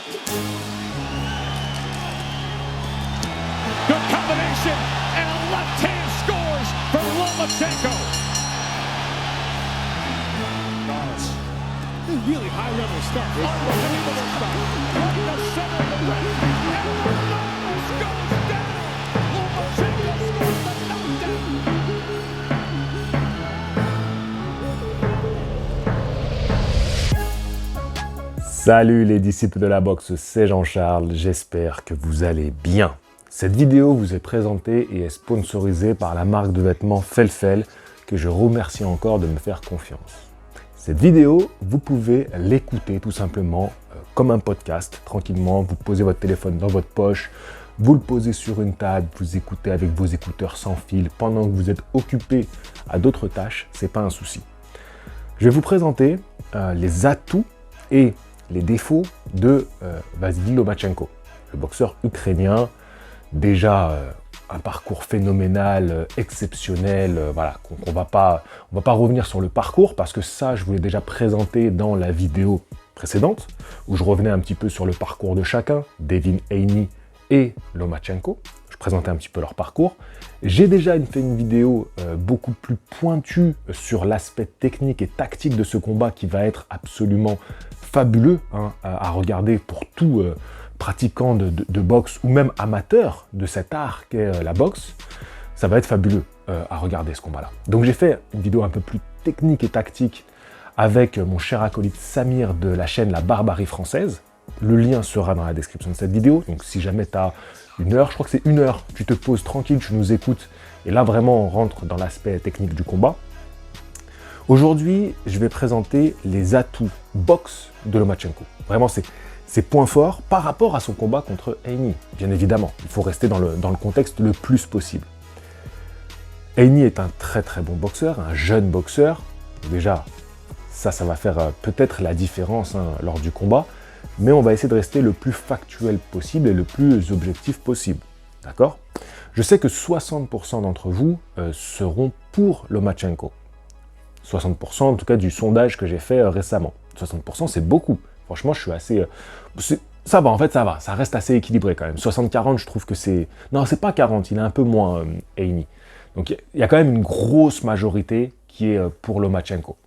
Good combination, and a left hand scores for Lomachenko. Really high level stuff. Unbelievable stuff. Right in the center of the ring. And Ramos goes down. Lomachenko scores the knockdown. Salut les disciples de la boxe, c'est Jean-Charles, j'espère que vous allez bien. Cette vidéo vous est présentée et est sponsorisée par la marque de vêtements Felfel, que je remercie encore de me faire confiance. Cette vidéo, vous pouvez l'écouter tout simplement comme un podcast, tranquillement. Vous posez votre téléphone dans votre poche, vous le posez sur une table, vous écoutez avec vos écouteurs sans fil pendant que vous êtes occupé à d'autres tâches, c'est pas un souci. Je vais vous présenter les atouts et les défauts de Vasily Lomachenko, le boxeur ukrainien, déjà un parcours phénoménal, exceptionnel, voilà, on va pas revenir sur le parcours parce que ça, je vous l'ai déjà présenté dans la vidéo précédente, où je revenais un petit peu sur le parcours de chacun, Devin Haney et Lomachenko. Je présentais un petit peu leur parcours. J'ai déjà fait une vidéo beaucoup plus pointue sur l'aspect technique et tactique de ce combat qui va être absolument fabuleux à regarder pour tout pratiquant de boxe ou même amateur de cet art qu'est la boxe. Ça va être fabuleux à regarder ce combat-là. Donc j'ai fait une vidéo un peu plus technique et tactique avec mon cher acolyte Samir de la chaîne La Barbarie Française. Le lien sera dans la description de cette vidéo. Donc si jamais tu as une heure, je crois que c'est une heure, tu te poses tranquille, tu nous écoutes. Et là vraiment on rentre dans l'aspect technique du combat. Aujourd'hui, je vais présenter les atouts boxe de Lomachenko. Vraiment, c'est points forts par rapport à son combat contre Haney. Bien évidemment, il faut rester dans le contexte le plus possible. Haney est un très très bon boxeur, un jeune boxeur. Déjà, ça va faire peut-être la différence lors du combat, mais on va essayer de rester le plus factuel possible et le plus objectif possible. D'accord ? Je sais que 60% d'entre vous seront pour Lomachenko. 60% en tout cas du sondage que j'ai fait récemment. 60% c'est beaucoup. Franchement, je suis assez... ça va, en fait, ça va. Ça reste assez équilibré quand même. 60-40, je trouve que c'est... Non, c'est pas 40, il est un peu moins Haney. Donc, il y a quand même une grosse majorité qui est pour Lomachenko.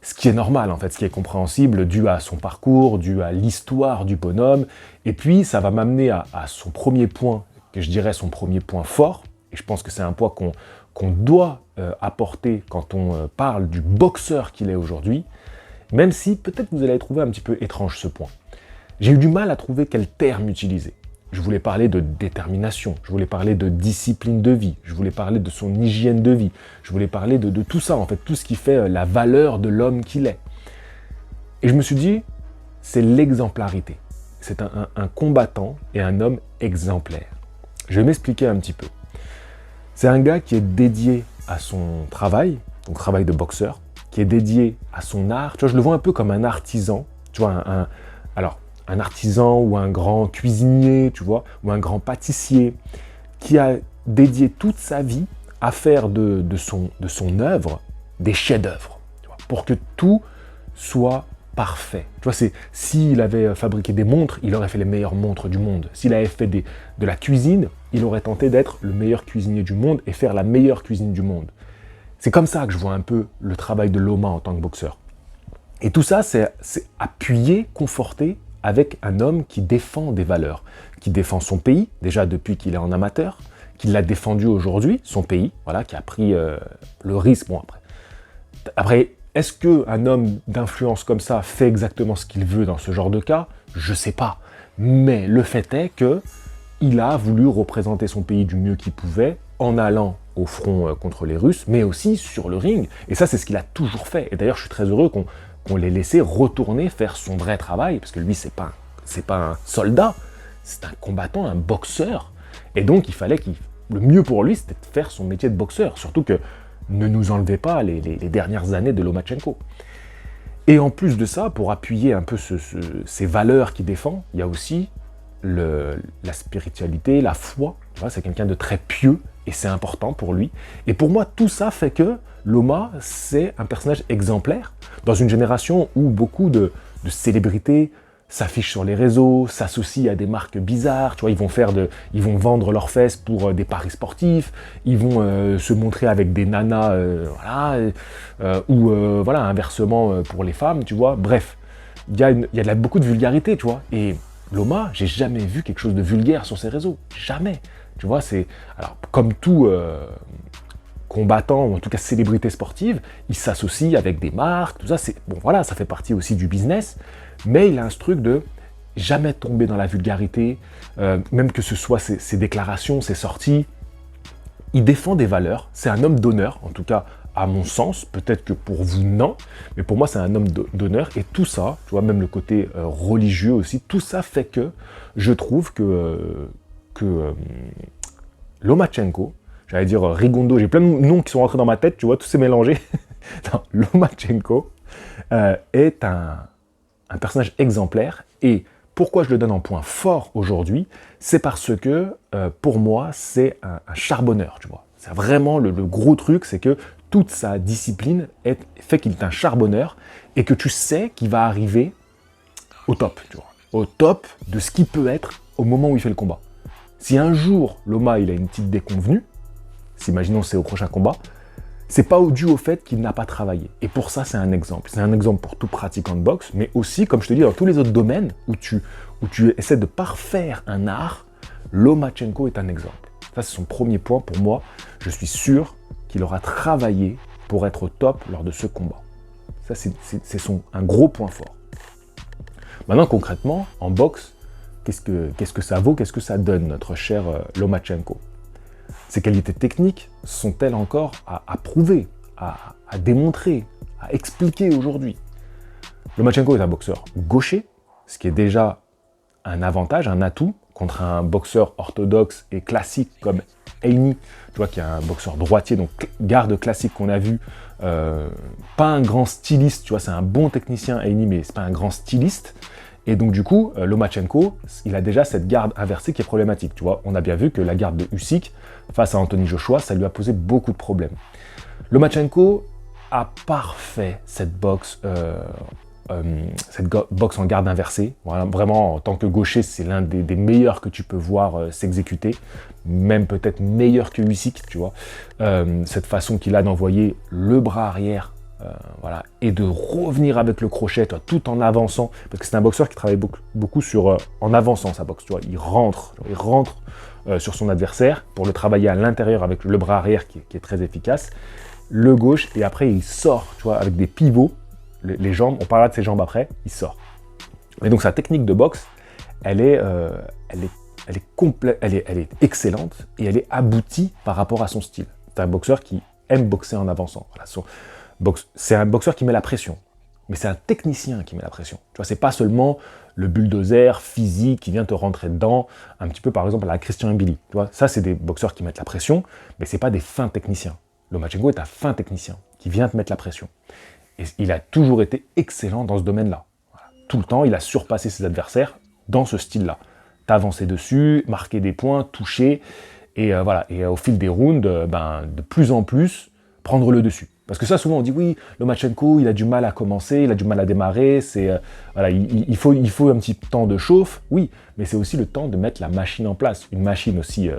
Ce qui est normal, en fait, ce qui est compréhensible, dû à son parcours, dû à l'histoire du bonhomme. Et puis, ça va m'amener à son premier point, que je dirais son premier point fort. Et je pense que c'est un point qu'on doit apporter quand on parle du boxeur qu'il est aujourd'hui. Même si peut-être vous allez trouver un petit peu étrange ce point. J'ai eu du mal à trouver quel terme utiliser. Je voulais parler de détermination, je voulais parler de discipline de vie, je voulais parler de son hygiène de vie, je voulais parler de tout ça, en fait, tout ce qui fait la valeur de l'homme qu'il est. Et je me suis dit, c'est l'exemplarité. C'est un combattant et un homme exemplaire. Je vais m'expliquer un petit peu. C'est un gars qui est dédié à son travail, donc travail de boxeur, qui est dédié à son art. Tu vois, je le vois un peu comme un artisan, tu vois, un artisan ou un grand cuisinier, tu vois, ou un grand pâtissier, qui a dédié toute sa vie à faire de son œuvre des chefs-d'œuvre, pour que tout soit parfait. Tu vois, s'il avait fabriqué des montres, il aurait fait les meilleures montres du monde. S'il avait fait de la cuisine, il aurait tenté d'être le meilleur cuisinier du monde et faire la meilleure cuisine du monde. C'est comme ça que je vois un peu le travail de Loma en tant que boxeur. Et tout ça, c'est appuyé, conforté avec un homme qui défend des valeurs, qui défend son pays, déjà depuis qu'il est en amateur, qui l'a défendu aujourd'hui, son pays, voilà, qui a pris le risque. Bon, après, est-ce qu'un homme d'influence comme ça fait exactement ce qu'il veut dans ce genre de cas? Je sais pas. Mais le fait est qu'il a voulu représenter son pays du mieux qu'il pouvait en allant au front contre les Russes, mais aussi sur le ring. Et ça, c'est ce qu'il a toujours fait. Et d'ailleurs, je suis très heureux qu'on l'ait laissé retourner faire son vrai travail, parce que lui, c'est pas un soldat, c'est un combattant, un boxeur. Et donc, il fallait le mieux pour lui, c'était de faire son métier de boxeur. Surtout que ne nous enlevez pas les dernières années de Lomachenko. Et en plus de ça, pour appuyer un peu ces valeurs qu'il défend, il y a aussi la spiritualité, la foi. Tu vois, c'est quelqu'un de très pieux et c'est important pour lui. Et pour moi, tout ça fait que Loma, c'est un personnage exemplaire dans une génération où beaucoup de célébrités s'affichent sur les réseaux, s'associent à des marques bizarres, tu vois, ils vont vendre leurs fesses pour des paris sportifs, ils vont se montrer avec des nanas, voilà, inversement pour les femmes, tu vois. Bref, il y a beaucoup de vulgarité, tu vois. Et Loma, j'ai jamais vu quelque chose de vulgaire sur ses réseaux, jamais. Tu vois, alors comme tout combattant, ou en tout cas célébrité sportive, il s'associe avec des marques, tout ça, bon voilà, ça fait partie aussi du business, mais il a ce truc de jamais tomber dans la vulgarité, même que ce soit ses déclarations, ses sorties, il défend des valeurs, c'est un homme d'honneur, en tout cas à mon sens, peut-être que pour vous non, mais pour moi c'est un homme d'honneur, et tout ça, tu vois, même le côté religieux aussi, tout ça fait que je trouve que Lomachenko, j'allais dire Rigondeaux, j'ai plein de noms qui sont rentrés dans ma tête, tu vois, tout s'est mélangé. Non, Lomachenko est un personnage exemplaire, et pourquoi je le donne en point fort aujourd'hui, c'est parce que pour moi, c'est un charbonneur, tu vois. C'est vraiment le gros truc, c'est que toute sa discipline fait qu'il est un charbonneur, et que tu sais qu'il va arriver au top, tu vois, au top de ce qu'il peut être au moment où il fait le combat. Si un jour, Loma, il a une petite déconvenue, imaginons c'est au prochain combat, c'est pas dû au fait qu'il n'a pas travaillé. Et pour ça, c'est un exemple. C'est un exemple pour tout pratiquant de boxe, mais aussi, comme je te dis, dans tous les autres domaines où tu essaies de parfaire un art, Lomachenko est un exemple. Ça, c'est son premier point pour moi. Je suis sûr qu'il aura travaillé pour être au top lors de ce combat. Ça, c'est un gros point fort. Maintenant, concrètement, en boxe, qu'est-ce que ça vaut, qu'est-ce que ça donne, notre cher Lomachenko? Ses qualités techniques sont-elles encore à prouver, à démontrer, à expliquer aujourd'hui? Lomachenko est un boxeur gaucher, ce qui est déjà un avantage, un atout, contre un boxeur orthodoxe et classique comme Heini, tu vois, qui est un boxeur droitier, donc garde classique qu'on a vu, pas un grand styliste, tu vois, c'est un bon technicien Heini, mais c'est pas un grand styliste. Et donc du coup, Lomachenko, il a déjà cette garde inversée qui est problématique, tu vois. On a bien vu que la garde de Usyk, face à Anthony Joshua, ça lui a posé beaucoup de problèmes. Lomachenko a parfait cette boxe en garde inversée. Voilà, vraiment, en tant que gaucher, c'est l'un des meilleurs que tu peux voir s'exécuter, même peut-être meilleur que Usyk, tu vois. Cette façon qu'il a d'envoyer le bras arrière, voilà, et de revenir avec le crochet, toi, tout en avançant, parce que c'est un boxeur qui travaille beaucoup sur en avançant sa boxe, tu vois. Il rentre sur son adversaire pour le travailler à l'intérieur avec le bras arrière qui est très efficace, le gauche, et après il sort, tu vois, avec des pivots, les jambes, on parlera de ses jambes après, il sort. Et donc sa technique de boxe, elle est excellente, et elle est aboutie par rapport à son style. C'est un boxeur qui aime boxer en avançant. Voilà, c'est un boxeur qui met la pression, mais c'est un technicien qui met la pression. Tu vois, c'est pas seulement le bulldozer physique qui vient te rentrer dedans, un petit peu par exemple à la Christian Mbili. Tu vois, ça c'est des boxeurs qui mettent la pression, mais c'est pas des fins techniciens. Lomachenko est un fin technicien qui vient te mettre la pression. Et il a toujours été excellent dans ce domaine-là. Voilà. Tout le temps, il a surpassé ses adversaires dans ce style-là. T'avancer dessus, marquer des points, toucher, et voilà. Et au fil des rounds, de plus en plus, prendre le dessus. Parce que ça, souvent, on dit, oui, Lomachenko, il a du mal à commencer, il a du mal à démarrer, voilà, il faut un petit temps de chauffe, oui, mais c'est aussi le temps de mettre la machine en place. Une machine aussi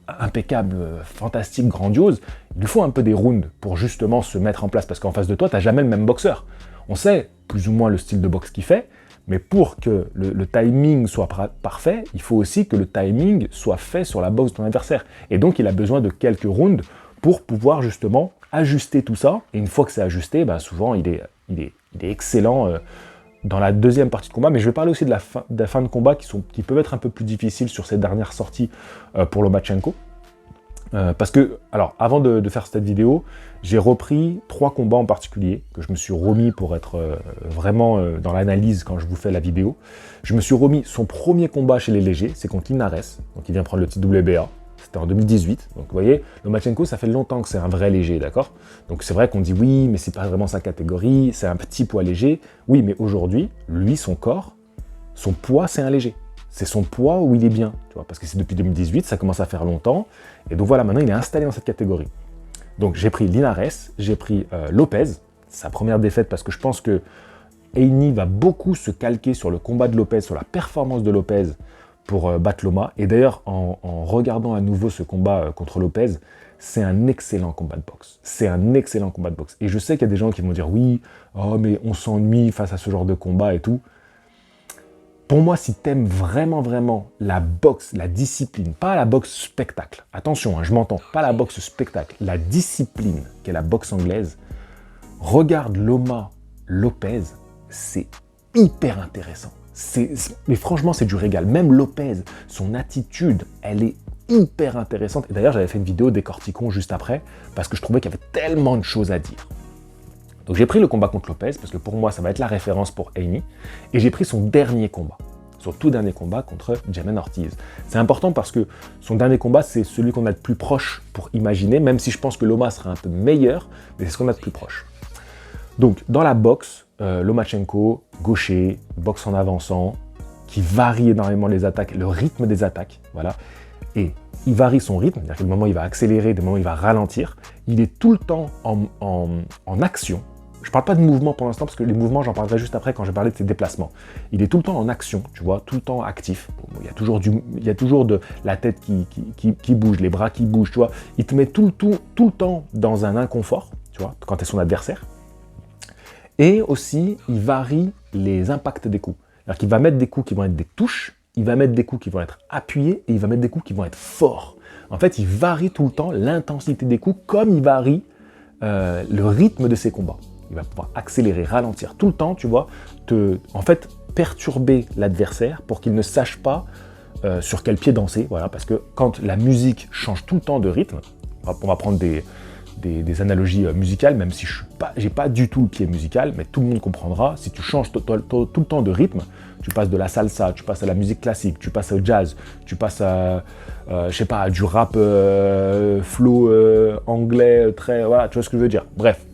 impeccable, fantastique, grandiose, il lui faut un peu des rounds pour justement se mettre en place, parce qu'en face de toi, tu n'as jamais le même boxeur. On sait plus ou moins le style de boxe qu'il fait, mais pour que le timing soit parfait, il faut aussi que le timing soit fait sur la boxe de ton adversaire. Et donc, il a besoin de quelques rounds pour pouvoir justement ajuster tout ça, et une fois que c'est ajusté, souvent il est excellent dans la deuxième partie de combat, mais je vais parler aussi de la fin de combat qui peuvent être un peu plus difficiles sur ces dernières sorties pour Lomachenko. Parce que, alors, avant de faire cette vidéo, j'ai repris 3 combats en particulier, que je me suis remis pour être vraiment dans l'analyse quand je vous fais la vidéo. Je me suis remis son premier combat chez les légers, c'est contre Linares, donc il vient prendre le titre WBA. C'était en 2018, donc vous voyez, Lomachenko, ça fait longtemps que c'est un vrai léger, d'accord? Donc c'est vrai qu'on dit oui, mais c'est pas vraiment sa catégorie, c'est un petit poids léger. Oui, mais aujourd'hui, lui, son corps, son poids, c'est un léger. C'est son poids où il est bien, tu vois, parce que c'est depuis 2018, ça commence à faire longtemps, et donc voilà, maintenant il est installé dans cette catégorie. Donc j'ai pris Linares, j'ai pris Lopez, sa première défaite, parce que je pense que Haney va beaucoup se calquer sur le combat de Lopez, sur la performance de Lopez pour battre Loma. Et d'ailleurs, en regardant à nouveau ce combat contre Lopez, c'est un excellent combat de boxe. C'est un excellent combat de boxe. Et je sais qu'il y a des gens qui vont dire oui, oh mais on s'ennuie face à ce genre de combat et tout. Pour moi, si t'aimes vraiment, vraiment la boxe, la discipline, pas la boxe spectacle, attention, hein, je m'entends, pas la boxe spectacle, la discipline qu'est la boxe anglaise, regarde Loma Lopez, c'est hyper intéressant. Mais franchement, c'est du régal. Même Lopez, son attitude, elle est hyper intéressante. Et d'ailleurs, j'avais fait une vidéo décortiquons juste après, parce que je trouvais qu'il y avait tellement de choses à dire. Donc j'ai pris le combat contre Lopez, parce que pour moi, ça va être la référence pour Haney, et j'ai pris son dernier combat, son tout dernier combat contre Jamaine Ortiz. C'est important parce que son dernier combat, c'est celui qu'on a le plus proche pour imaginer, même si je pense que Loma sera un peu meilleur, mais c'est ce qu'on a de plus proche. Donc, dans la boxe, Lomachenko, gaucher, boxe en avançant, qui varie énormément les attaques, le rythme des attaques, voilà. Et il varie son rythme, c'est-à-dire qu'à des moments il va accélérer, des moments il va ralentir. Il est tout le temps en action. Je ne parle pas de mouvement pour l'instant, parce que les mouvements, j'en parlerai juste après quand je vais parler de ses déplacements. Il est tout le temps en action, tu vois, tout le temps actif. Il y a toujours de la tête qui bouge, les bras qui bougent, tu vois. Il te met tout le temps dans un inconfort, tu vois, quand tu es son adversaire. Et aussi, il varie les impacts des coups. C'est-à-dire qu'il va mettre des coups qui vont être des touches, il va mettre des coups qui vont être appuyés, et il va mettre des coups qui vont être forts. En fait, il varie tout le temps l'intensité des coups, comme il varie le rythme de ses combats. Il va pouvoir accélérer, ralentir tout le temps, tu vois, en fait, perturber l'adversaire pour qu'il ne sache pas sur quel pied danser, voilà, parce que quand la musique change tout le temps de rythme, on va prendre des analogies musicales, même si j'ai pas du tout le pied musical, mais tout le monde comprendra, si tu changes tout le temps de rythme, tu passes de la salsa, tu passes à la musique classique, tu passes au jazz, tu passes à, je sais pas, du rap flow anglais, très, voilà, tu vois ce que je veux dire, bref.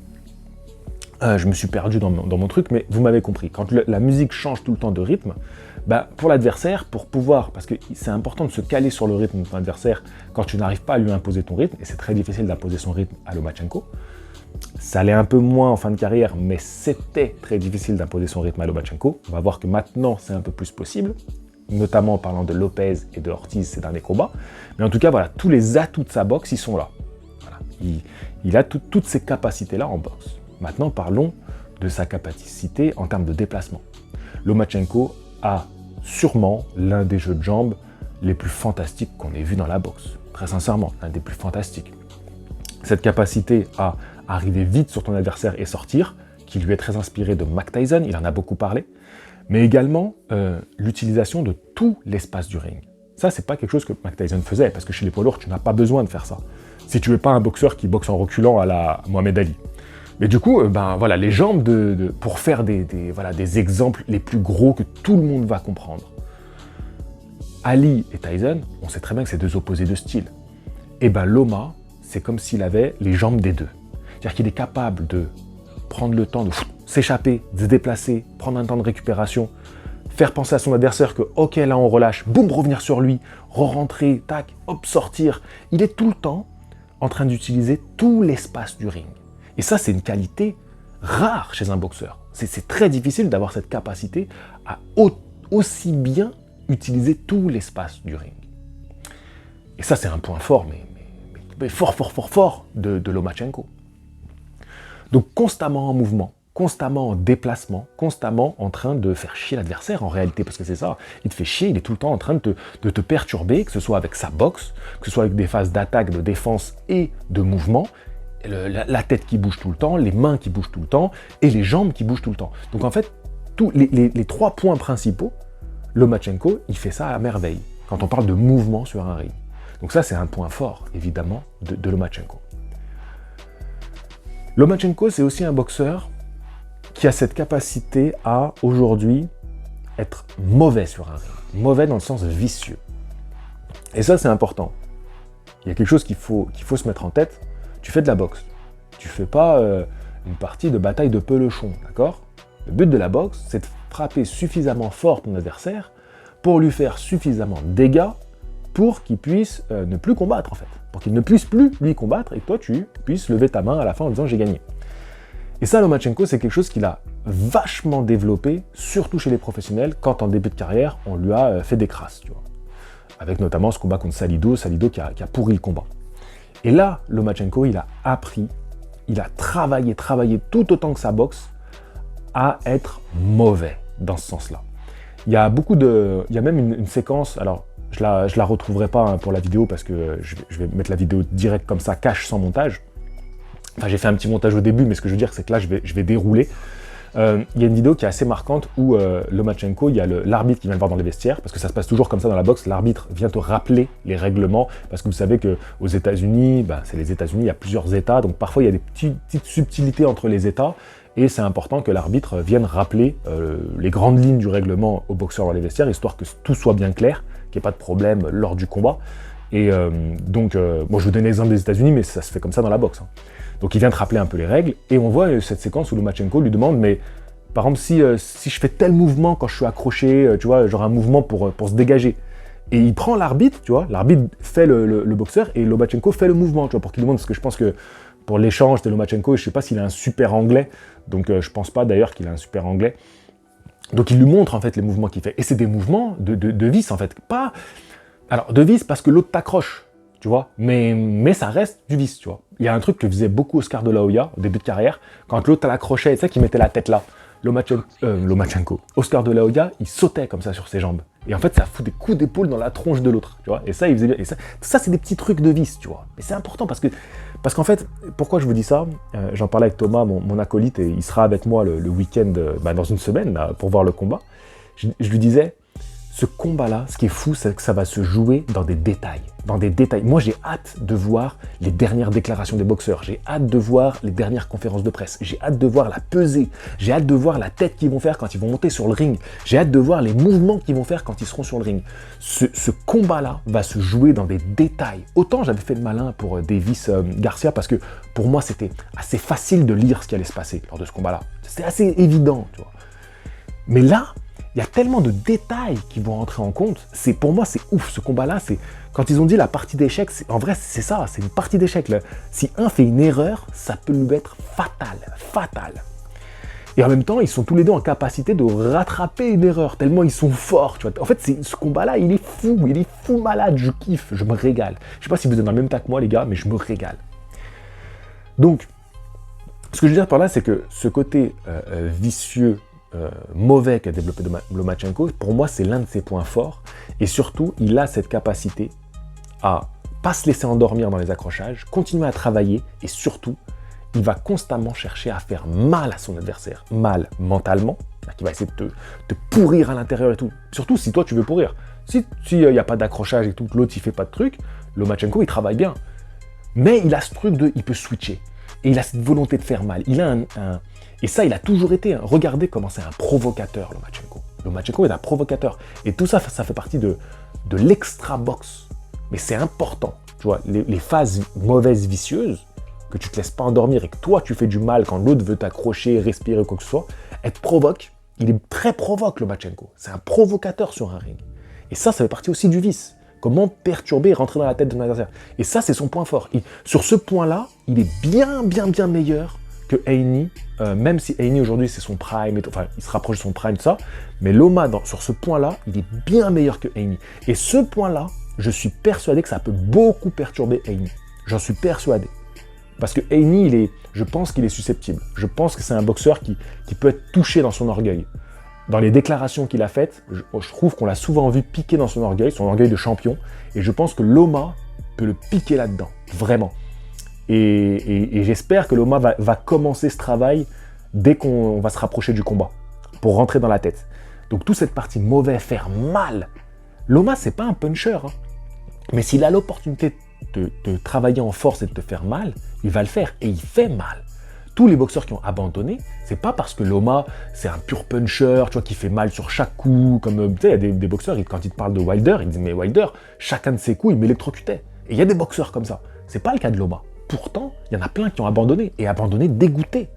Je me suis perdu dans mon truc, mais vous m'avez compris. Quand la musique change tout le temps de rythme, bah, pour l'adversaire, pour pouvoir, parce que c'est important de se caler sur le rythme de ton adversaire quand tu n'arrives pas à lui imposer ton rythme, et c'est très difficile d'imposer son rythme à Lomachenko. Ça allait un peu moins en fin de carrière, mais c'était très difficile d'imposer son rythme à Lomachenko. On va voir que maintenant, c'est un peu plus possible, notamment en parlant de Lopez et de Ortiz ces derniers combats. Mais en tout cas, voilà, tous les atouts de sa boxe, ils sont là. Voilà. Il a toutes ces capacités-là en boxe. Maintenant, parlons de sa capacité en termes de déplacement. Lomachenko a sûrement l'un des jeux de jambes les plus fantastiques qu'on ait vu dans la boxe. Très sincèrement, l'un des plus fantastiques. Cette capacité à arriver vite sur ton adversaire et sortir, qui lui est très inspiré de Mike Tyson, il en a beaucoup parlé, mais également l'utilisation de tout l'espace du ring. Ça, c'est pas quelque chose que Mike Tyson faisait, parce que chez les poids lourds, tu n'as pas besoin de faire ça. Si tu veux pas un boxeur qui boxe en reculant à la Mohamed Ali. Mais du coup, ben, voilà, les jambes pour faire des exemples les plus gros que tout le monde va comprendre. Ali et Tyson, on sait très bien que c'est deux opposés de style. Et ben Loma, c'est comme s'il avait les jambes des deux. C'est-à-dire qu'il est capable de prendre le temps de s'échapper, de se déplacer, prendre un temps de récupération, faire penser à son adversaire que, ok, là on relâche, boum, revenir sur lui, re-rentrer, tac, hop, sortir. Il est tout le temps en train d'utiliser tout l'espace du ring. Et ça, c'est une qualité rare chez un boxeur. C'est très difficile d'avoir cette capacité à aussi bien utiliser tout l'espace du ring. Et ça, c'est un point fort, mais fort de Lomachenko. Donc, constamment en mouvement, constamment en déplacement, constamment en train de faire chier l'adversaire en réalité, parce que c'est ça, il te fait chier, il est tout le temps en train de te perturber, que ce soit avec sa boxe, que ce soit avec des phases d'attaque, de défense et de mouvement, la tête qui bouge tout le temps, les mains qui bougent tout le temps, et les jambes qui bougent tout le temps. Donc en fait, tous les trois points principaux, Lomachenko, il fait ça à merveille, quand on parle de mouvement sur un ring. Donc ça, c'est un point fort, évidemment, de Lomachenko. Lomachenko, c'est aussi un boxeur qui a cette capacité à, aujourd'hui, être mauvais sur un ring. Mauvais dans le sens vicieux. Et ça, c'est important. Il y a quelque chose qu'il faut se mettre en tête. Tu fais de la boxe. Tu fais pas une partie de bataille de pelochon, d'accord? Le but de la boxe, c'est de frapper suffisamment fort ton adversaire pour lui faire suffisamment de dégâts pour qu'il puisse ne plus combattre, en fait. Pour qu'il ne puisse plus lui combattre et que toi, tu puisses lever ta main à la fin en disant « j'ai gagné ». Et ça, Lomachenko, c'est quelque chose qu'il a vachement développé, surtout chez les professionnels, quand en début de carrière, on lui a fait des crasses, tu vois. Avec notamment ce combat contre Salido qui a pourri le combat. Et là, Lomachenko, il a appris, il a travaillé tout autant que sa boxe à être mauvais dans ce sens-là. Il y a même une séquence, alors je la retrouverai pas hein, pour la vidéo parce que je vais mettre la vidéo direct comme ça, cash sans montage. Enfin, j'ai fait un petit montage au début, mais ce que je veux dire, c'est que là, je vais dérouler. Il y a une vidéo qui est assez marquante où Lomachenko, il y a l'arbitre qui vient le voir dans les vestiaires, parce que ça se passe toujours comme ça dans la boxe, l'arbitre vient te rappeler les règlements, parce que vous savez qu'aux États-Unis, c'est les États-Unis, il y a plusieurs États, donc parfois il y a des petites subtilités entre les États, et c'est important que l'arbitre vienne rappeler les grandes lignes du règlement aux boxeurs dans les vestiaires, histoire que tout soit bien clair, qu'il n'y ait pas de problème lors du combat. Et donc, moi je vous donne l'exemple des États-Unis, mais ça se fait comme ça dans la boxe. Hein. Donc il vient te rappeler un peu les règles, et on voit cette séquence où Lomachenko lui demande, mais par exemple, si je fais tel mouvement quand je suis accroché, tu vois, genre un mouvement pour se dégager, et il prend l'arbitre, tu vois, l'arbitre fait le boxeur, et Lomachenko fait le mouvement, tu vois, pour qu'il demande, parce que je pense que pour l'échange de Lomachenko, je sais pas s'il a un super anglais, donc je pense pas d'ailleurs qu'il a un super anglais, donc il lui montre en fait les mouvements qu'il fait, et c'est des mouvements de vis en fait, pas... Alors, de vis parce que l'autre t'accroche, tu vois, mais ça reste du vis, tu vois. Il y a un truc que faisait beaucoup Oscar de la Hoya au début de carrière, quand l'autre l'accrochait, tu sais, qu'il mettait la tête là. Lomachenko, Oscar de la Hoya, il sautait comme ça sur ses jambes. Et en fait, ça fout des coups d'épaule dans la tronche de l'autre, tu vois. Et ça, il faisait bien. Et ça, c'est des petits trucs de vis, tu vois. Mais c'est important parce qu'en fait, pourquoi je vous dis ça, j'en parlais avec Thomas, mon acolyte, et il sera avec moi le week-end, dans une semaine, là, pour voir le combat. Je lui disais, ce combat-là, ce qui est fou, c'est que ça va se jouer dans des détails. Dans des détails. Moi, j'ai hâte de voir les dernières déclarations des boxeurs. J'ai hâte de voir les dernières conférences de presse. J'ai hâte de voir la pesée. J'ai hâte de voir la tête qu'ils vont faire quand ils vont monter sur le ring. J'ai hâte de voir les mouvements qu'ils vont faire quand ils seront sur le ring. Ce combat-là va se jouer dans des détails. Autant j'avais fait le malin pour Davis Garcia parce que pour moi, c'était assez facile de lire ce qui allait se passer lors de ce combat-là. C'était assez évident, tu vois. Mais là, il y a tellement de détails qui vont rentrer en compte. Pour moi, c'est ouf. Ce combat-là, c'est quand ils ont dit la partie d'échecs. En vrai, c'est ça. C'est une partie d'échecs. Si un fait une erreur, ça peut lui être fatal. Et en même temps, ils sont tous les deux en capacité de rattraper une erreur tellement ils sont forts. Tu vois. En fait, ce combat-là, il est fou malade. Je kiffe, je me régale. Je sais pas si vous êtes dans le même tas que moi, les gars, mais je me régale. Donc, ce que je veux dire par là, c'est que ce côté vicieux. Mauvais qu'a développé Lomachenko, pour moi, c'est l'un de ses points forts. Et surtout, il a cette capacité à pas se laisser endormir dans les accrochages, continuer à travailler, et surtout, il va constamment chercher à faire mal à son adversaire. Mal mentalement, qui va essayer de te pourrir à l'intérieur et tout. Surtout si toi, tu veux pourrir. Si il n'y a pas d'accrochage et tout, l'autre, il fait pas de truc, Lomachenko, il travaille bien. Mais il a ce truc de... Il peut switcher. Et il a cette volonté de faire mal. Il a Et ça, il a toujours été. Regardez comment c'est un provocateur, Lomachenko. Lomachenko est un provocateur. Et tout ça, ça fait partie de l'extra-box. Mais c'est important. Tu vois, les phases mauvaises, vicieuses, que tu te laisses pas endormir et que toi, tu fais du mal quand l'autre veut t'accrocher, respirer, quoi que ce soit, être provoque. Il est très provoque, Lomachenko. C'est un provocateur sur un ring. Et ça fait partie aussi du vice. Comment perturber et rentrer dans la tête de ton adversaire. Et ça, c'est son point fort. Sur ce point-là, il est bien meilleur que Haney, même si Haney aujourd'hui c'est son prime, enfin il se rapproche de son prime, tout ça, mais Loma, sur ce point-là, il est bien meilleur que Haney. Et ce point-là, je suis persuadé que ça peut beaucoup perturber Haney. J'en suis persuadé. Parce que Haney, je pense qu'il est susceptible. Je pense que c'est un boxeur qui peut être touché dans son orgueil. Dans les déclarations qu'il a faites, je trouve qu'on l'a souvent vu piquer dans son orgueil de champion, et je pense que Loma peut le piquer là-dedans, vraiment. Et j'espère que Loma va commencer ce travail dès qu'on va se rapprocher du combat, pour rentrer dans la tête. Donc toute cette partie mauvais, faire mal, Loma c'est pas un puncher, hein. Mais s'il a l'opportunité de travailler en force et de te faire mal, il va le faire, et il fait mal. Tous les boxeurs qui ont abandonné, c'est pas parce que Loma, c'est un pur puncher, tu vois, qui fait mal sur chaque coup, comme, tu sais, il y a des boxeurs, quand ils te parlent de Wilder, ils disent, mais Wilder, chacun de ses coups, il m'électrocutait. Et il y a des boxeurs comme ça. C'est pas le cas de Loma. Pourtant, il y en a plein qui ont abandonné, et abandonné dégoûté.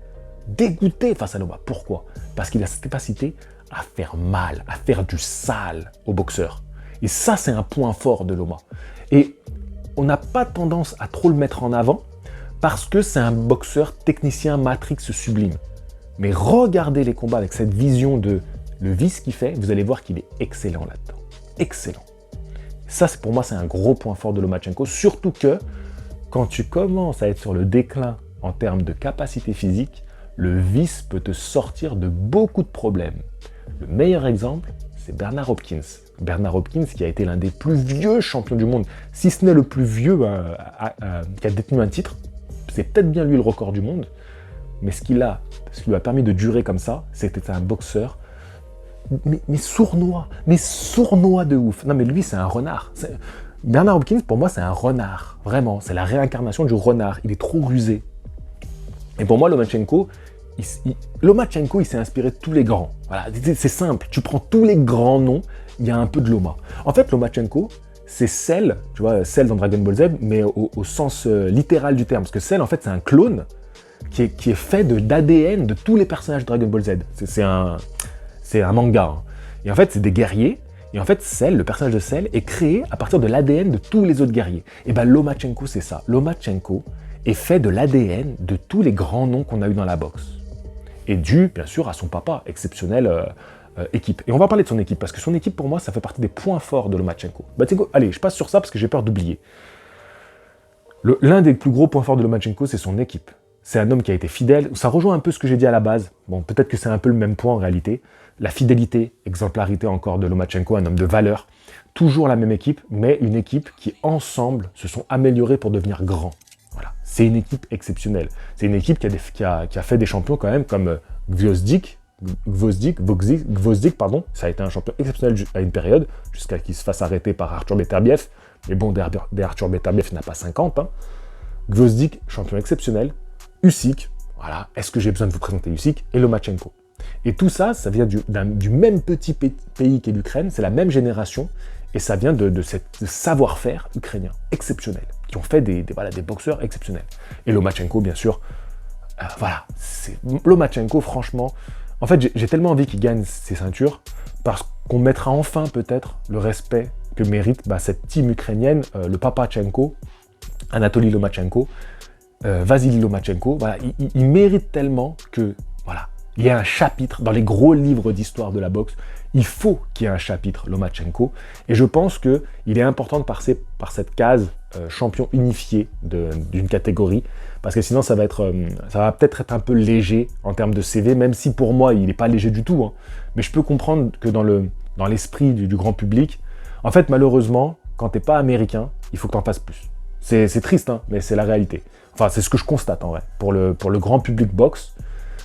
Dégoûté face à Loma. Pourquoi? Parce qu'il a cette capacité à faire mal, à faire du sale aux boxeurs. Et ça, c'est un point fort de Loma. Et on n'a pas tendance à trop le mettre en avant, parce que c'est un boxeur technicien Matrix sublime. Mais regardez les combats avec cette vision de le vice qu'il fait, vous allez voir qu'il est excellent là-dedans. Excellent. Ça, pour moi, c'est un gros point fort de Lomachenko, surtout que quand tu commences à être sur le déclin en termes de capacité physique, le vice peut te sortir de beaucoup de problèmes. Le meilleur exemple, c'est Bernard Hopkins. Bernard Hopkins qui a été l'un des plus vieux champions du monde, si ce n'est le plus vieux qui a détenu un titre. C'est peut-être bien lui le record du monde, mais ce qui lui a permis de durer comme ça, c'était un boxeur mais sournois de ouf. Non mais lui c'est un renard. Bernard Hopkins pour moi c'est un renard, vraiment, c'est la réincarnation du renard, il est trop rusé. Et pour moi Lomachenko, il s'est inspiré de tous les grands. Voilà, c'est simple, tu prends tous les grands noms, il y a un peu de Loma. En fait Lomachenko, c'est Cell, tu vois, Cell dans Dragon Ball Z, mais au sens littéral du terme, parce que Cell en fait c'est un clone qui est fait d'ADN de tous les personnages de Dragon Ball Z. C'est un manga. Hein. Et en fait, c'est des guerriers. Et en fait, Cell, le personnage de Cell, est créé à partir de l'ADN de tous les autres guerriers. Et bien, Lomachenko, c'est ça. Lomachenko est fait de l'ADN de tous les grands noms qu'on a eu dans la boxe. Et dû, bien sûr, à son papa, exceptionnelle équipe. Et on va parler de son équipe, parce que son équipe, pour moi, ça fait partie des points forts de Lomachenko. Allez, je passe sur ça parce que j'ai peur d'oublier. L'un des plus gros points forts de Lomachenko, c'est son équipe. C'est un homme qui a été fidèle. Ça rejoint un peu ce que j'ai dit à la base. Bon, peut-être que c'est un peu le même point en réalité. La fidélité, exemplarité encore de Lomachenko, un homme de valeur. Toujours la même équipe, mais une équipe qui, ensemble, se sont améliorés pour devenir grands. Voilà. C'est une équipe exceptionnelle. C'est une équipe qui a fait des champions quand même, comme Gvozdyk, pardon. Ça a été un champion exceptionnel à une période, jusqu'à qu'il se fasse arrêter par Arthur Beterbiev. Mais bon, des Arthur Beterbiev n'a pas 50. Hein. Gvozdyk, champion exceptionnel. Usyk, voilà. Est-ce que j'ai besoin de vous présenter Usyk et Lomachenko? Et tout ça, ça vient du même petit pays qu'est l'Ukraine, c'est la même génération, et ça vient de ce savoir-faire ukrainien exceptionnel, qui ont fait des boxeurs exceptionnels. Et Lomachenko, bien sûr, Lomachenko, franchement, en fait, j'ai tellement envie qu'il gagne ses ceintures, parce qu'on mettra enfin peut-être le respect que mérite cette team ukrainienne, le Papachenko, Anatoly Lomachenko, Vasily Lomachenko, voilà, il mérite tellement que, voilà, il y a un chapitre dans les gros livres d'histoire de la boxe. Il faut qu'il y ait un chapitre Lomachenko. Et je pense qu'il est important de passer par cette case champion unifié d'une catégorie. Parce que sinon, ça va peut-être être un peu léger en termes de CV, même si pour moi, il n'est pas léger du tout. Hein. Mais je peux comprendre que dans l'esprit du grand public, en fait, malheureusement, quand tu n'es pas américain, il faut que tu en fasses plus. C'est triste, hein, mais c'est la réalité. Enfin, c'est ce que je constate en vrai. Pour le grand public boxe,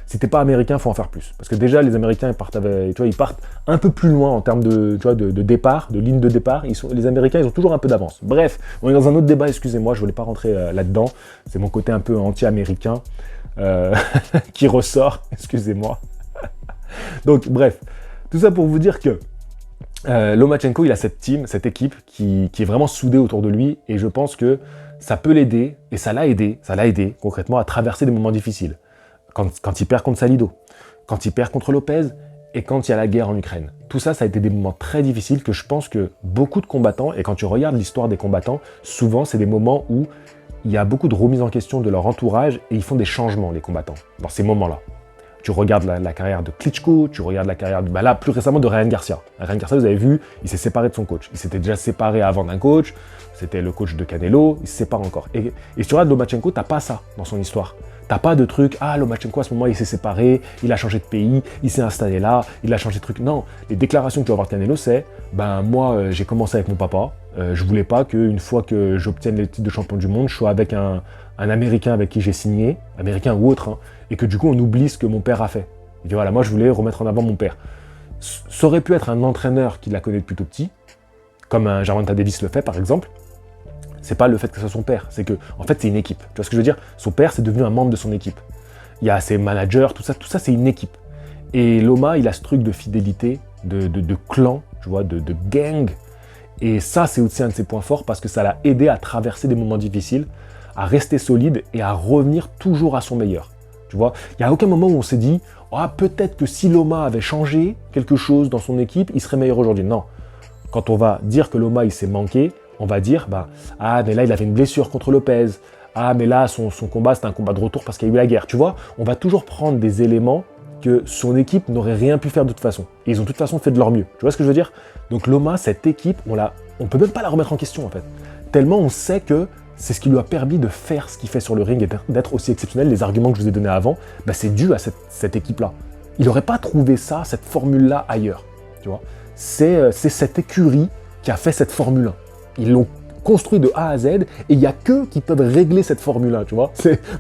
si t'es pas américain, il faut en faire plus. Parce que déjà, les Américains, ils partent un peu plus loin en termes de départ, de ligne de départ. Les Américains, ils ont toujours un peu d'avance. Bref, on est dans un autre débat, excusez-moi, je voulais pas rentrer là-dedans. C'est mon côté un peu anti-américain qui ressort, excusez-moi. Donc, bref, tout ça pour vous dire que Lomachenko, il a cette team, cette équipe qui est vraiment soudée autour de lui. Et je pense que ça peut l'aider, et ça l'a aidé concrètement à traverser des moments difficiles. Quand il perd contre Salido, quand il perd contre Lopez, et quand il y a la guerre en Ukraine. Tout ça, ça a été des moments très difficiles que je pense que beaucoup de combattants, et quand tu regardes l'histoire des combattants, souvent c'est des moments où il y a beaucoup de remise en question de leur entourage, et ils font des changements, les combattants, dans ces moments-là. Tu regardes la carrière de Klitschko, tu regardes la carrière, là, plus récemment de Ryan Garcia. Ryan Garcia, vous avez vu, il s'est séparé de son coach. Il s'était déjà séparé avant d'un coach, c'était le coach de Canelo, il se sépare encore. Et si tu regardes Lomachenko, t'as pas ça dans son histoire. T'as pas de truc, Lomachenko à ce moment il s'est séparé, il a changé de pays, il s'est installé là, il a changé de truc. Non, les déclarations que tu vas voir de Canelo, c'est moi j'ai commencé avec mon papa, je voulais pas qu'une fois que j'obtienne le titre de champion du monde, je sois avec un Américain avec qui j'ai signé, Américain ou autre, hein, et que du coup on oublie ce que mon père a fait. Il dit voilà, moi je voulais remettre en avant mon père. Ça aurait pu être un entraîneur qui la connaît depuis tout petit, comme un Gervonta Davis le fait par exemple. C'est pas le fait que ce soit son père, c'est que, en fait, c'est une équipe. Tu vois ce que je veux dire? Son père, c'est devenu un membre de son équipe. Il y a ses managers, tout ça, c'est une équipe. Et Loma, il a ce truc de fidélité, de clan, tu vois, de gang. Et ça, c'est aussi un de ses points forts parce que ça l'a aidé à traverser des moments difficiles, à rester solide et à revenir toujours à son meilleur. Tu vois, il n'y a aucun moment où on s'est dit peut-être que si Loma avait changé quelque chose dans son équipe, il serait meilleur aujourd'hui. Non. Quand on va dire que Loma, il s'est manqué, on va dire, mais là, il avait une blessure contre Lopez. Mais là, son combat, c'était un combat de retour parce qu'il y a eu la guerre. Tu vois, on va toujours prendre des éléments que son équipe n'aurait rien pu faire de toute façon. Et ils ont de toute façon fait de leur mieux. Tu vois ce que je veux dire? Donc Loma, cette équipe, on peut même pas la remettre en question en fait. Tellement on sait que c'est ce qui lui a permis de faire ce qu'il fait sur le ring et d'être aussi exceptionnel. Les arguments que je vous ai donnés avant, c'est dû à cette équipe-là. Il n'aurait pas trouvé ça, cette formule-là ailleurs. Tu vois, c'est cette écurie qui a fait cette Formule 1. Ils l'ont construit de A à Z et il n'y a qu'eux qui peuvent régler cette Formule 1, tu vois.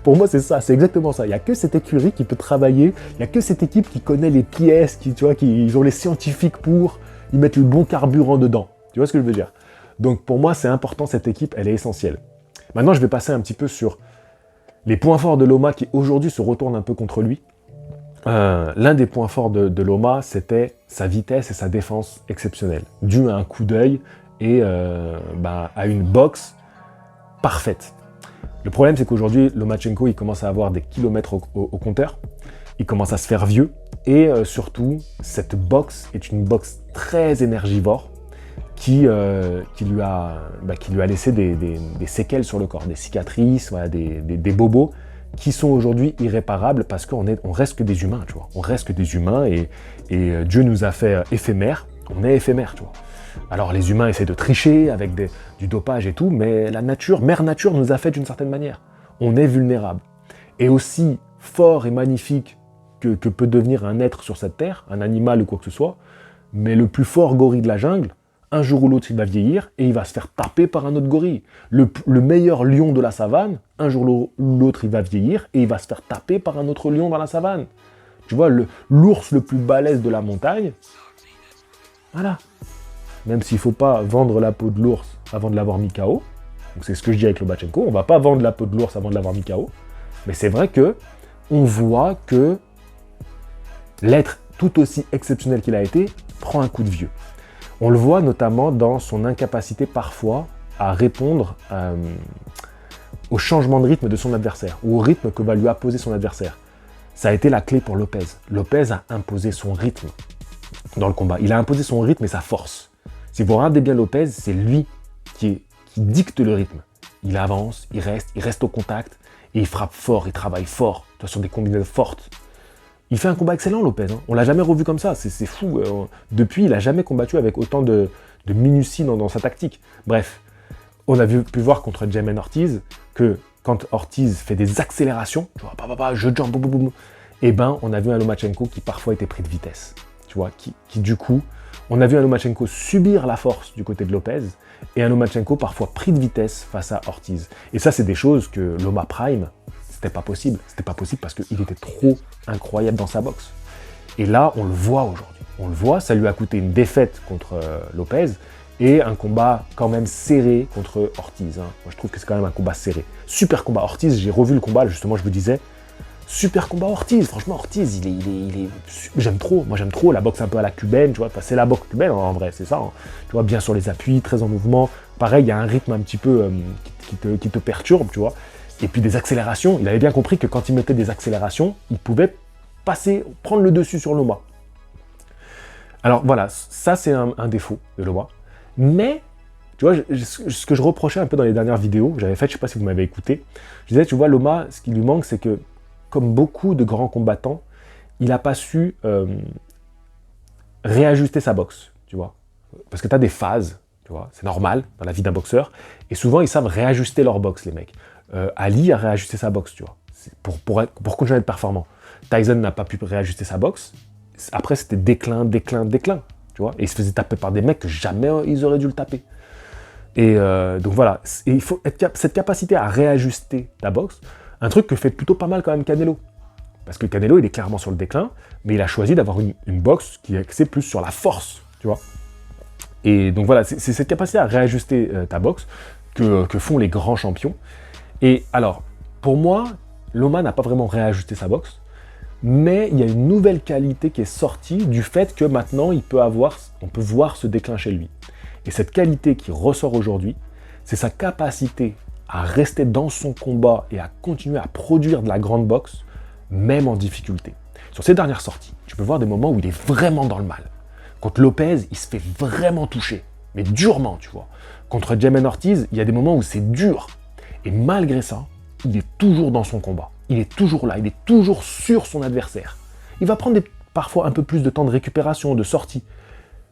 Pour moi, c'est ça, c'est exactement ça. Il n'y a que cette écurie qui peut travailler, il n'y a que cette équipe qui connaît les pièces, ils ont les scientifiques pour, ils mettent le bon carburant dedans. Tu vois ce que je veux dire? Donc pour moi, c'est important, cette équipe, elle est essentielle. Maintenant, je vais passer un petit peu sur les points forts de Loma qui aujourd'hui se retournent un peu contre lui. L'un des points forts de Loma, c'était sa vitesse et sa défense exceptionnelle, dû à un coup d'œil et à une boxe parfaite. Le problème, c'est qu'aujourd'hui, Lomachenko, il commence à avoir des kilomètres au compteur, il commence à se faire vieux, et surtout, cette boxe est une boxe très énergivore qui lui a laissé des séquelles sur le corps, des cicatrices, voilà, des bobos, qui sont aujourd'hui irréparables parce qu'on reste que des humains, tu vois. On reste que des humains et Dieu nous a fait éphémères, on est éphémères, tu vois. Alors les humains essaient de tricher avec du dopage et tout, mais la nature, Mère Nature nous a fait d'une certaine manière. On est vulnérable. Et aussi fort et magnifique que peut devenir un être sur cette terre, un animal ou quoi que ce soit, mais le plus fort gorille de la jungle, un jour ou l'autre, il va vieillir et il va se faire taper par un autre gorille. Le meilleur lion de la savane, un jour ou l'autre, il va vieillir et il va se faire taper par un autre lion dans la savane. Tu vois, l'ours le plus balèze de la montagne, voilà. Même s'il ne faut pas vendre la peau de l'ours avant de l'avoir mis KO. Donc c'est ce que je dis avec Lomachenko, on ne va pas vendre la peau de l'ours avant de l'avoir mis KO. Mais c'est vrai que on voit que l'être tout aussi exceptionnel qu'il a été prend un coup de vieux. On le voit notamment dans son incapacité parfois à répondre au changement de rythme de son adversaire, ou au rythme que va lui imposer son adversaire. Ça a été la clé pour Lopez. Lopez a imposé son rythme dans le combat. Il a imposé son rythme et sa force. Si vous regardez bien Lopez, c'est lui qui dicte le rythme. Il avance, il reste au contact, et il frappe fort, il travaille fort, sur des combinaisons fortes. Il fait un combat excellent, Lopez. Hein. On l'a jamais revu comme ça, c'est fou. Depuis, il n'a jamais combattu avec autant de minutie dans sa tactique. Bref, on a pu voir contre Jayman Ortiz que quand Ortiz fait des accélérations, tu vois, je jump, boum, boum, boum, et on a vu un Lomachenko qui parfois était pris de vitesse. Tu vois, qui du coup, on a vu un Lomachenko subir la force du côté de Lopez et un Lomachenko parfois pris de vitesse face à Ortiz. Et ça, c'est des choses que Loma Prime, c'était pas possible. C'était pas possible parce qu'il était trop incroyable dans sa boxe. Et là, on le voit aujourd'hui. On le voit, ça lui a coûté une défaite contre Lopez et un combat quand même serré contre Ortiz. Hein. Moi, je trouve que c'est quand même un combat serré. Super combat Ortiz, j'ai revu le combat, justement, je vous disais, super combat Ortiz. Franchement, Ortiz, il est... J'aime trop, moi j'aime trop la boxe un peu à la cubaine, tu vois. Enfin, c'est la boxe cubaine en vrai, c'est ça. Hein. Tu vois, bien sur les appuis, très en mouvement. Pareil, il y a un rythme un petit peu qui te perturbe, tu vois. Et puis des accélérations, il avait bien compris que quand il mettait des accélérations, il pouvait prendre le dessus sur Loma. Alors voilà, ça c'est un défaut de Loma. Mais, tu vois, ce que je reprochais un peu dans les dernières vidéos que j'avais faites, je ne sais pas si vous m'avez écouté, je disais, tu vois, Loma, ce qui lui manque, c'est que, comme beaucoup de grands combattants, il n'a pas su réajuster sa boxe, tu vois. Parce que tu as des phases, tu vois, c'est normal dans la vie d'un boxeur, et souvent ils savent réajuster leur boxe, les mecs. Ali a réajusté sa boxe, tu vois, pour continuer à être performant. Tyson n'a pas pu réajuster sa boxe. Après, c'était déclin, tu vois. Et il se faisait taper par des mecs que jamais ils auraient dû le taper. Et donc voilà, et il faut cette capacité à réajuster ta boxe, un truc que fait plutôt pas mal quand même Canelo. Parce que Canelo, il est clairement sur le déclin, mais il a choisi d'avoir une boxe qui est axée plus sur la force, tu vois. Et donc voilà, c'est cette capacité à réajuster ta boxe que font les grands champions. Et alors, pour moi, Loma n'a pas vraiment réajusté sa boxe, mais il y a une nouvelle qualité qui est sortie du fait que maintenant, on peut voir ce déclin chez lui. Et cette qualité qui ressort aujourd'hui, c'est sa capacité à rester dans son combat et à continuer à produire de la grande boxe, même en difficulté. Sur ces dernières sorties, tu peux voir des moments où il est vraiment dans le mal. Contre Lopez, il se fait vraiment toucher, mais durement, tu vois. Contre Jayman Ortiz, il y a des moments où c'est dur. Et malgré ça, il est toujours dans son combat. Il est toujours là, il est toujours sur son adversaire. Il va prendre parfois un peu plus de temps de récupération, de sortie.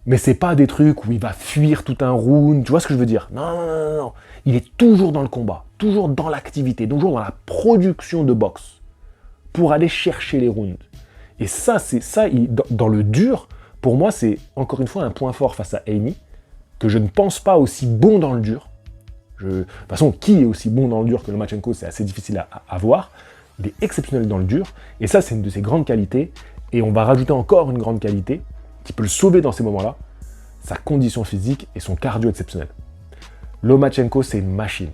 Mais c'est pas des trucs où il va fuir tout un round, tu vois ce que je veux dire? Non, non, non, non. Il est toujours dans le combat, toujours dans l'activité, toujours dans la production de boxe pour aller chercher les rounds. Et ça, dans le dur, pour moi, c'est encore une fois un point fort face à Haney, que je ne pense pas aussi bon dans le dur. De toute façon, qui est aussi bon dans le dur que Lomachenko, c'est assez difficile à voir. Il est exceptionnel dans le dur, et ça, c'est une de ses grandes qualités. Et on va rajouter encore une grande qualité qui peut le sauver dans ces moments-là, sa condition physique et son cardio exceptionnel. Lomachenko, c'est une machine.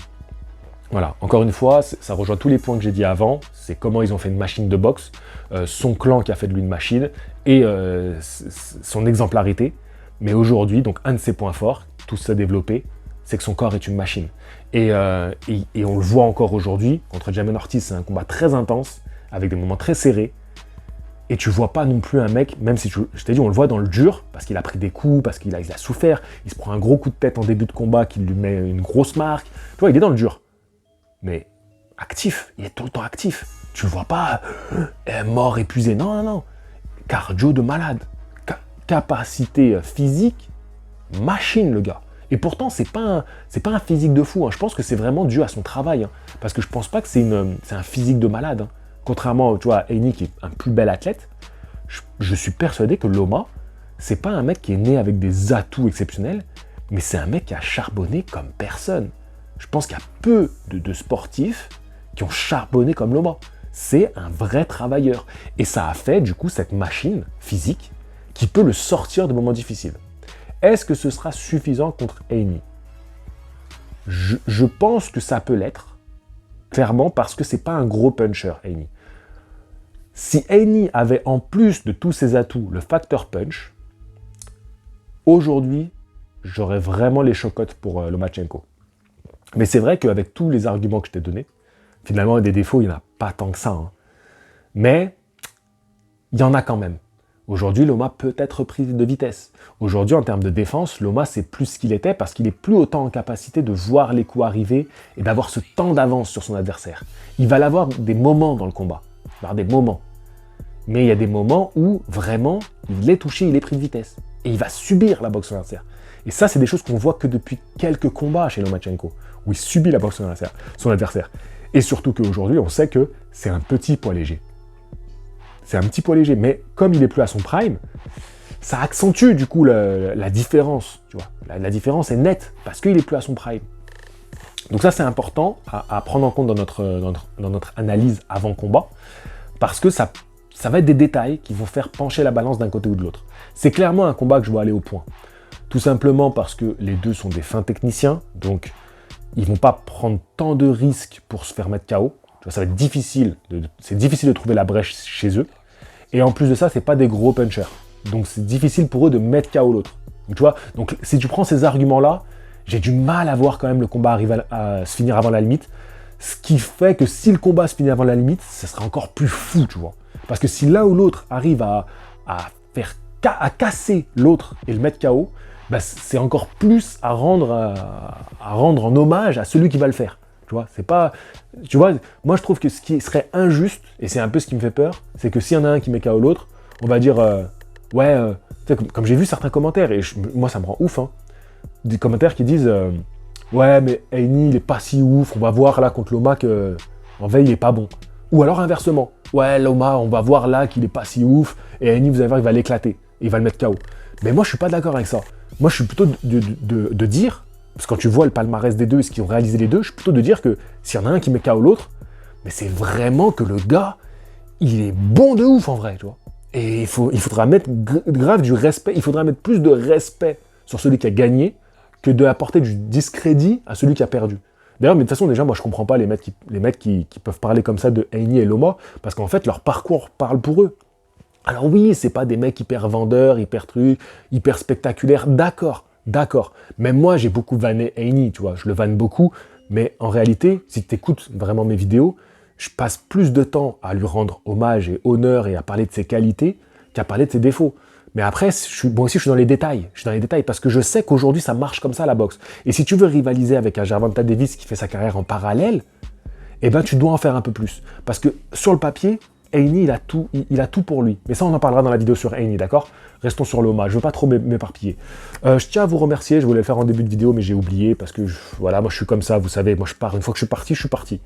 Voilà, encore une fois, ça rejoint tous les points que j'ai dit avant, c'est comment ils ont fait une machine de boxe, son clan qui a fait de lui une machine, et son exemplarité. Mais aujourd'hui, donc un de ses points forts, tout ça développé, c'est que son corps est une machine. Et on le voit encore aujourd'hui, contre Jamaine Ortiz, c'est un combat très intense, avec des moments très serrés, et tu vois pas non plus un mec, même si je t'ai dit, on le voit dans le dur, parce qu'il a pris des coups, parce qu'il a souffert, il se prend un gros coup de tête en début de combat qui lui met une grosse marque. Tu vois, il est dans le dur. Mais actif, il est tout le temps actif. Tu le vois pas mort, épuisé. Non, non, non. Cardio de malade. Capacité physique, machine le gars. Et pourtant, c'est pas un physique de fou. Hein. Je pense que c'est vraiment dû à son travail. Hein. Parce que je pense pas que c'est un physique de malade. Hein. Contrairement, tu vois, à Haney qui est un plus bel athlète, je suis persuadé que Loma, c'est pas un mec qui est né avec des atouts exceptionnels, mais c'est un mec qui a charbonné comme personne. Je pense qu'il y a peu de sportifs qui ont charbonné comme Loma. C'est un vrai travailleur. Et ça a fait, du coup, cette machine physique qui peut le sortir de moments difficiles. Est-ce que ce sera suffisant contre Haney? Je pense que ça peut l'être, clairement, parce que c'est pas un gros puncher, Haney. Si Haney avait en plus de tous ses atouts le facteur punch, aujourd'hui, j'aurais vraiment les chocottes pour Lomachenko. Mais c'est vrai qu'avec tous les arguments que je t'ai donnés, finalement, des défauts, il n'y en a pas tant que ça. Hein. Mais il y en a quand même. Aujourd'hui, Loma peut être pris de vitesse. Aujourd'hui, en termes de défense, Loma, c'est plus ce qu'il était parce qu'il est plus autant en capacité de voir les coups arriver et d'avoir ce temps d'avance sur son adversaire. Il va l'avoir des moments dans le combat. Il va avoir des moments. Mais il y a des moments où, vraiment, il est touché, il est pris de vitesse. Et il va subir la boxe de son adversaire. Et ça, c'est des choses qu'on voit que depuis quelques combats chez Lomachenko, où il subit la boxe de son adversaire. Et surtout qu'aujourd'hui, on sait que c'est un petit poids léger. C'est un petit poids léger, mais comme il n'est plus à son prime, ça accentue du coup la différence. Tu vois, la différence est nette, parce qu'il n'est plus à son prime. Donc ça, c'est important à prendre en compte dans notre analyse avant combat, parce que ça va être des détails qui vont faire pencher la balance d'un côté ou de l'autre. C'est clairement un combat que je vois aller au point. Tout simplement parce que les deux sont des fins techniciens, donc ils ne vont pas prendre tant de risques pour se faire mettre KO. Tu vois, ça va être difficile, c'est difficile de trouver la brèche chez eux. Et en plus de ça, c'est pas des gros punchers. Donc c'est difficile pour eux de mettre KO l'autre. Donc, tu vois, donc si tu prends ces arguments-là, j'ai du mal à voir quand même le combat arriver à se finir avant la limite. Ce qui fait que si le combat se finit avant la limite, ça sera encore plus fou, tu vois. Parce que si l'un ou l'autre arrive à casser l'autre et le mettre KO, bah c'est encore plus à rendre en hommage à celui qui va le faire. Tu vois, c'est pas... Tu vois, moi je trouve que ce qui serait injuste, et c'est un peu ce qui me fait peur, c'est que s'il y en a un qui met KO l'autre, on va dire, comme j'ai vu certains commentaires, et moi ça me rend ouf, hein, des commentaires qui disent, ouais mais Haney il est pas si ouf, on va voir là contre Loma qu'en veille il est pas bon. Ou alors inversement, ouais Loma on va voir là qu'il est pas si ouf, et Haney vous allez voir il va l'éclater, et il va le mettre KO. Mais moi je suis pas d'accord avec ça. Moi je suis plutôt de dire, parce que quand tu vois le palmarès des deux et ce qu'ils ont réalisé les deux, je suis plutôt de dire que s'il y en a un qui met KO l'autre, mais c'est vraiment que le gars, il est bon de ouf en vrai, tu vois. Et il faudra mettre grave du respect, il faudra mettre plus de respect sur celui qui a gagné que d'apporter du discrédit à celui qui a perdu. D'ailleurs, mais de toute façon, déjà, moi je comprends pas les mecs qui peuvent parler comme ça de Haney et Loma, parce qu'en fait, leur parcours parle pour eux. Alors oui, c'est pas des mecs hyper vendeurs, hyper trucs, hyper spectaculaires, d'accord. Même moi, j'ai beaucoup vanné Haney, tu vois, je le vanne beaucoup, mais en réalité, si tu écoutes vraiment mes vidéos, je passe plus de temps à lui rendre hommage et honneur et à parler de ses qualités qu'à parler de ses défauts. Mais après, moi aussi, je suis dans les détails. Je suis dans les détails parce que je sais qu'aujourd'hui, ça marche comme ça, la boxe. Et si tu veux rivaliser avec un Gervonta Davis qui fait sa carrière en parallèle, eh ben, tu dois en faire un peu plus. Parce que sur le papier, Haney, il a tout pour lui. Mais ça, on en parlera dans la vidéo sur Haney, d'accord? Restons sur Loma, je veux pas trop m'éparpiller. Je tiens à vous remercier, je voulais le faire en début de vidéo, mais j'ai oublié, parce que, voilà, moi je suis comme ça, vous savez, moi je pars, une fois que je suis parti.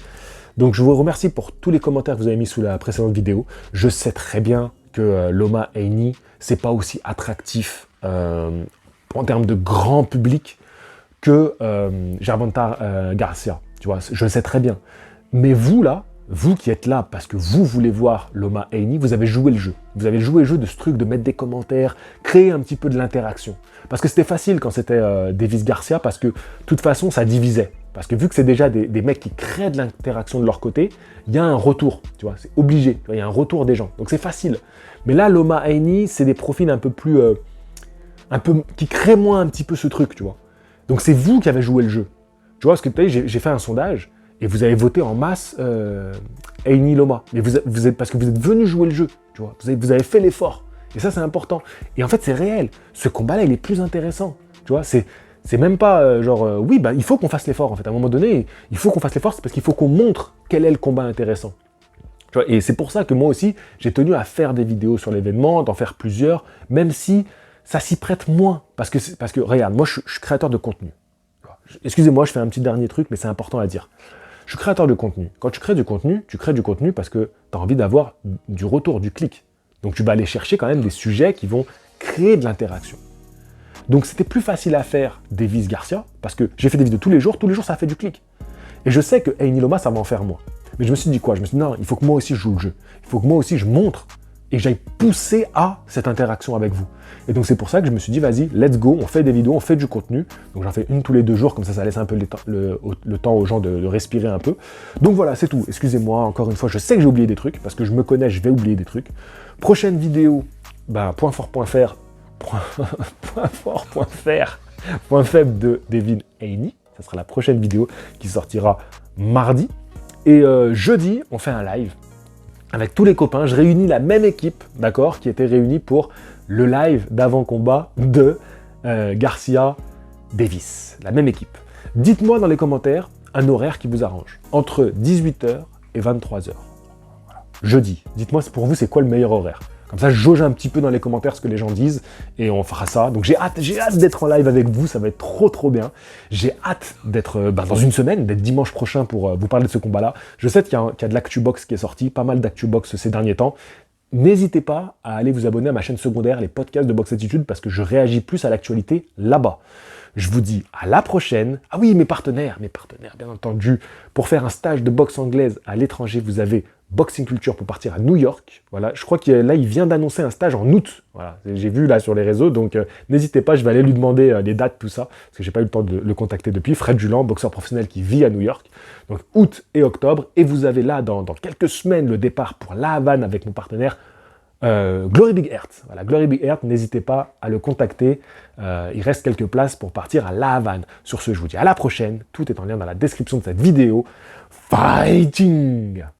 Donc je vous remercie pour tous les commentaires que vous avez mis sous la précédente vidéo. Je sais très bien que Loma Haney, c'est pas aussi attractif en termes de grand public que Gervonta Garcia, tu vois, je le sais très bien. Mais vous, là, vous qui êtes là parce que vous voulez voir Loma Haney, vous avez joué le jeu. Vous avez joué le jeu de ce truc de mettre des commentaires, créer un petit peu de l'interaction. Parce que c'était facile quand c'était Davis Garcia, parce que de toute façon, ça divisait. Parce que vu que c'est déjà des mecs qui créent de l'interaction de leur côté, il y a un retour, tu vois, c'est obligé. Il y a un retour des gens, donc c'est facile. Mais là, Loma Haney, c'est des profils un peu plus... qui créent moins un petit peu ce truc, tu vois. Donc c'est vous qui avez joué le jeu. Tu vois, parce que j'ai fait un sondage, et vous avez voté en masse Haney Loma. Mais parce que vous êtes venu jouer le jeu, tu vois. Vous avez fait l'effort. Et ça, c'est important. Et en fait, c'est réel. Ce combat-là, il est plus intéressant. Tu vois, c'est même pas oui, bah, il faut qu'on fasse l'effort, en fait. À un moment donné, il faut qu'on fasse l'effort, c'est parce qu'il faut qu'on montre quel est le combat intéressant. Tu vois, et c'est pour ça que moi aussi, j'ai tenu à faire des vidéos sur l'événement, d'en faire plusieurs, même si ça s'y prête moins. Parce que regarde, moi, je suis créateur de contenu. Excusez-moi, je fais un petit dernier truc, mais c'est important à dire. Je suis créateur de contenu. Quand tu crées du contenu parce que tu as envie d'avoir du retour, du clic. Donc tu vas aller chercher quand même des sujets qui vont créer de l'interaction. Donc c'était plus facile à faire Davis Garcia, parce que j'ai fait des vidéos tous les jours ça fait du clic. Et je sais que Haney Loma, ça va en faire moins. Mais je me suis dit quoi? Je me suis dit non, il faut que moi aussi je joue le jeu. Il faut que moi aussi je montre et que j'aille pousser à cette interaction avec vous. Et donc c'est pour ça que je me suis dit, vas-y, let's go, on fait des vidéos, on fait du contenu. Donc j'en fais une tous les 2 jours, comme ça laisse un peu le temps aux gens de respirer un peu. Donc voilà, c'est tout. Excusez-moi, encore une fois, je sais que j'ai oublié des trucs, parce que je me connais, je vais oublier des trucs. Prochaine vidéo, point faible de Devin Haney. Ça sera la prochaine vidéo qui sortira mardi. Et jeudi, on fait un live avec tous les copains. Je réunis la même équipe, d'accord, qui était réunie pour le live d'avant-combat de Garcia Davis. La même équipe. Dites-moi dans les commentaires un horaire qui vous arrange. Entre 18h et 23h. Voilà. Jeudi. Dites-moi pour vous, c'est quoi le meilleur horaire? Comme ça, je jauge un petit peu dans les commentaires ce que les gens disent et on fera ça. Donc j'ai hâte d'être en live avec vous, ça va être trop bien. J'ai hâte d'être dans une semaine, d'être dimanche prochain pour vous parler de ce combat-là. Je sais qu'il y a de l'ActuBox qui est sorti, pas mal d'ActuBox ces derniers temps. N'hésitez pas à aller vous abonner à ma chaîne secondaire, les podcasts de Box Attitude, parce que je réagis plus à l'actualité là-bas. Je vous dis à la prochaine. Ah oui, mes partenaires, bien entendu. Pour faire un stage de boxe anglaise à l'étranger, vous avez Boxing Culture pour partir à New York. Voilà, je crois qu'il là, il vient d'annoncer un stage en août. Voilà, j'ai vu là sur les réseaux, donc n'hésitez pas, je vais aller lui demander les dates, tout ça, parce que j'ai pas eu le temps de le contacter depuis. Fred Julan, boxeur professionnel qui vit à New York. Donc août et octobre. Et vous avez là, dans quelques semaines, le départ pour La Havane avec mon partenaire Glory Big Heart. Voilà, Glory Big Heart, n'hésitez pas à le contacter. Il reste quelques places pour partir à La Havane. Sur ce, je vous dis à la prochaine. Tout est en lien dans la description de cette vidéo. Fighting!